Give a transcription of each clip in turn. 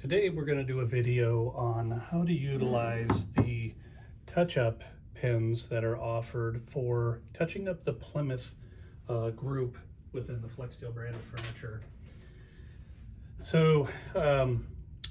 Today we're going to do a video on how to utilize the touch-up pins that are offered for touching up the Plymouth group within the Flexsteel brand of furniture. So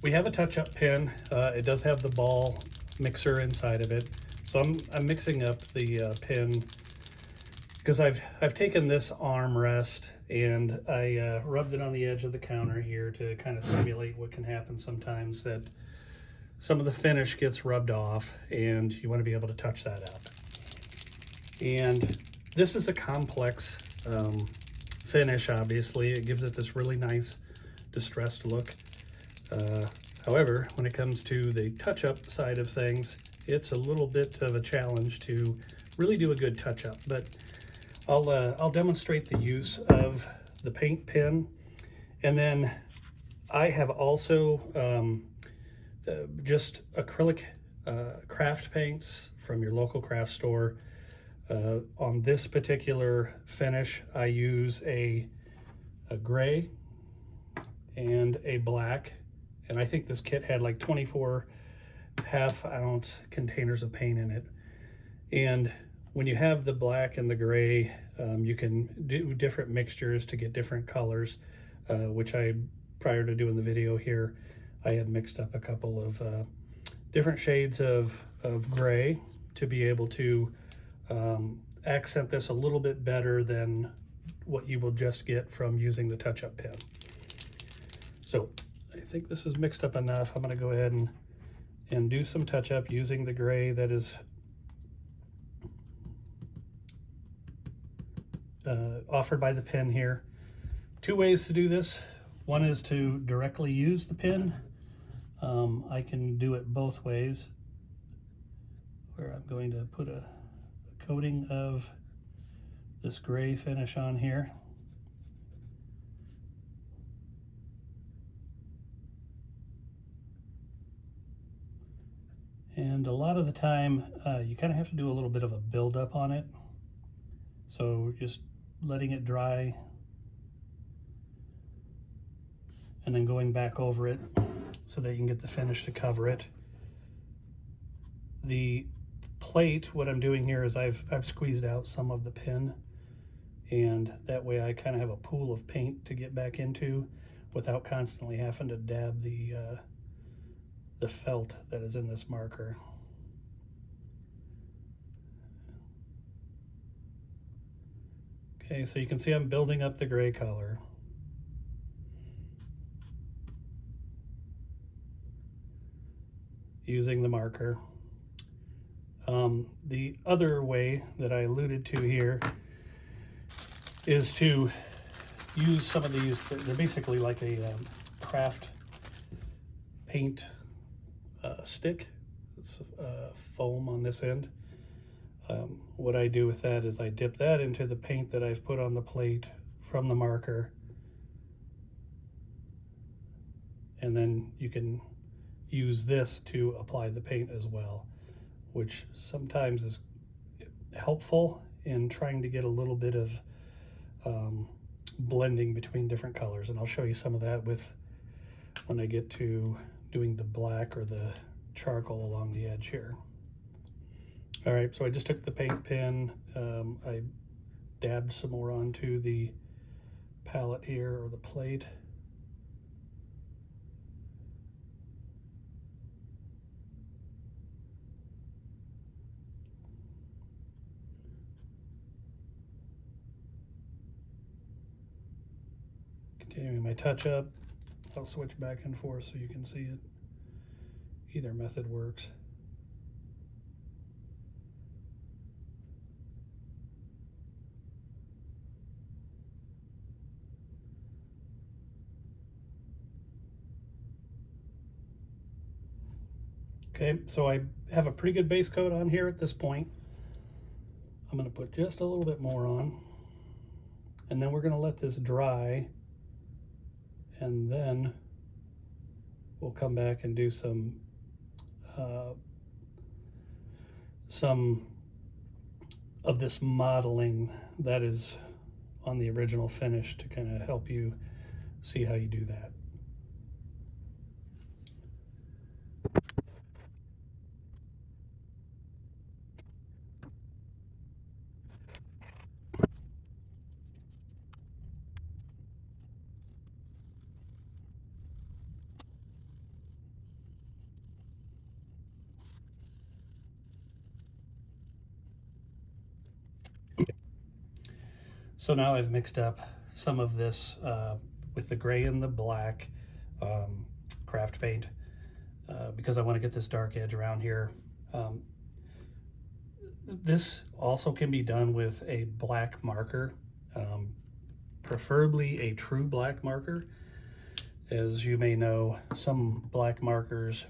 we have a touch-up pin. It does have the ball mixer inside of it. So I'm mixing up the pin because I've taken this armrest and I rubbed it on the edge of the counter here to kind of simulate what can happen sometimes, that some of the finish gets rubbed off and you want to be able to touch that up. And this is a complex finish, obviously. It gives it this really nice distressed look. However, when it comes to the touch-up side of things, it's a little bit of a challenge to really do a good touch-up. But I'll demonstrate the use of the paint pen, and then I have also just acrylic craft paints from your local craft store. On this particular finish, I use a gray and a black, and I think this kit had like 24 half-ounce containers of paint in it. And when you have the black and the gray, you can do different mixtures to get different colors, which prior to doing the video here, I had mixed up a couple of different shades of gray to be able to accent this a little bit better than what you will just get from using the touch-up pen. So I think this is mixed up enough. I'm going to go ahead and do some touch-up using the gray that is offered by the pen here. Two ways to do this. One is to directly use the pen. I can do it both ways, where I'm going to put a coating of this gray finish on here. And a lot of the time, you kind of have to do a little bit of a build-up on it. So just letting it dry and then going back over it so that you can get the finish to cover it. The plate, what I'm doing here is I've squeezed out some of the pin, and that way I kind of have a pool of paint to get back into without constantly having to dab the felt that is in this marker. Okay, so you can see I'm building up the gray color. Using the marker. The other way that I alluded to here is to use some of these. They're basically like a craft paint stick. It's foam on this end. What I do with that is I dip that into the paint that I've put on the plate from the marker, and then you can use this to apply the paint as well, which sometimes is helpful in trying to get a little bit of blending between different colors. And I'll show you some of that when I get to doing the black or the charcoal along the edge here. All right, so I just took the paint pen, I dabbed some more onto the palette here, or the plate. Continuing my touch up, I'll switch back and forth so you can see it. Either method works. Okay, so I have a pretty good base coat on here at this point. I'm going to put just a little bit more on, and then we're going to let this dry, and then we'll come back and do some of this modeling that is on the original finish to kind of help you see how you do that. So now I've mixed up some of this with the gray and the black um, craft paint because I want to get this dark edge around here. Um, this also can be done with a black marker, um, preferably a true black marker. As you may know, some black markers,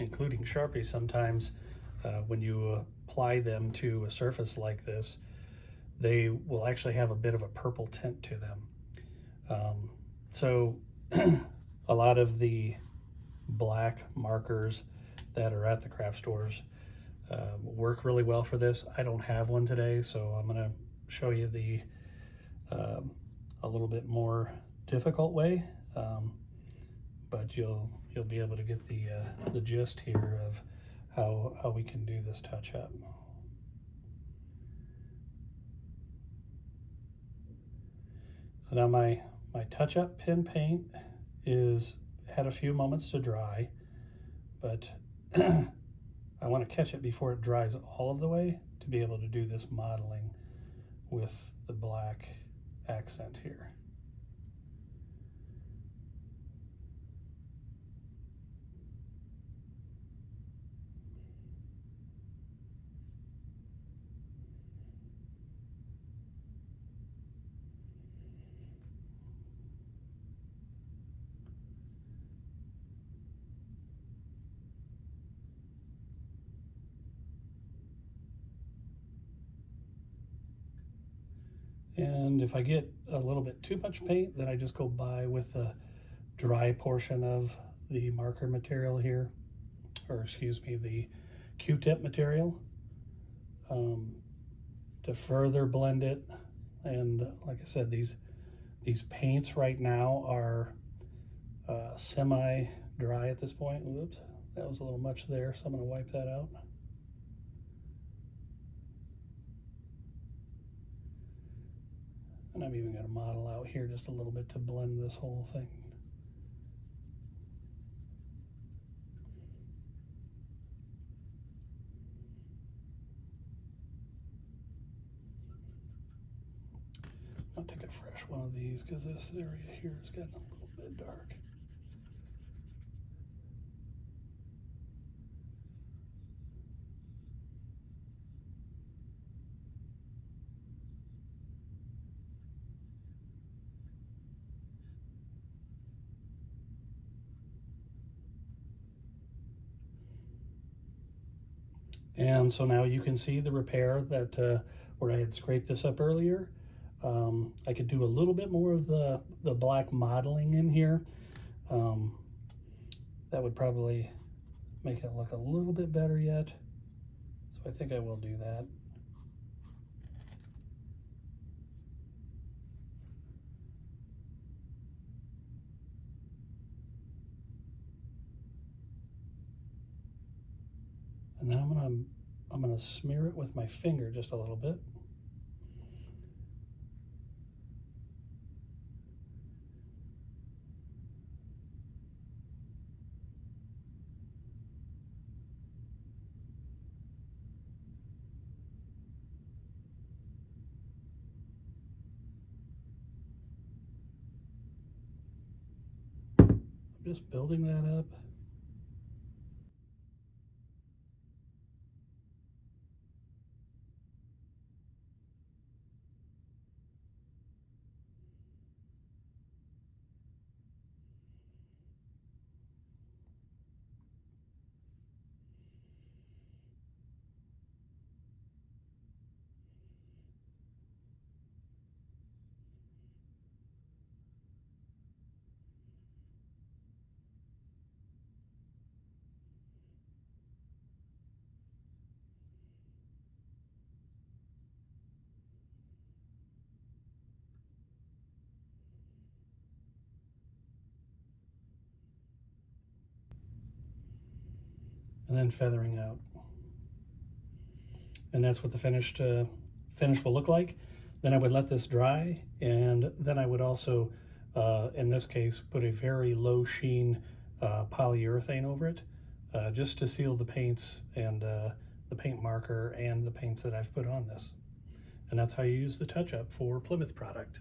including Sharpies sometimes, when you apply them to a surface like this, they will actually have a bit of a purple tint to them. So a lot of the black markers that are at the craft stores work really well for this. I don't have one today, so I'm going to show you the a little bit more difficult way, but you'll be able to get the gist here of how we can do this touch up. So now my touch up pen paint is had a few moments to dry, but I want to catch it before it dries all of the way to be able to do this modeling with the black accent here. And if I get a little bit too much paint, then I just go by with the dry portion of the marker material here, or excuse me, the Q-tip material, to further blend it. And like I said, these paints right now are semi-dry at this point. Whoops, that was a little much there, so I'm going to wipe that out. And I'm even going to model out here just a little bit to blend this whole thing. I'll take a fresh one of these because this area here is getting a little bit dark. And so now you can see the repair that where I had scraped this up earlier. I could do a little bit more of the black modeling in here. That would probably make it look a little bit better yet. So I think I will do that. And then I'm gonna smear it with my finger just a little bit. I'm just building that up. and then feathering out. And that's what the finish will look like. Then I would let this dry, and then I would also, in this case, put a very low sheen polyurethane over it, just to seal the paints and the paint marker and the paints that I've put on this. And that's how you use the touch-up for Plymouth product.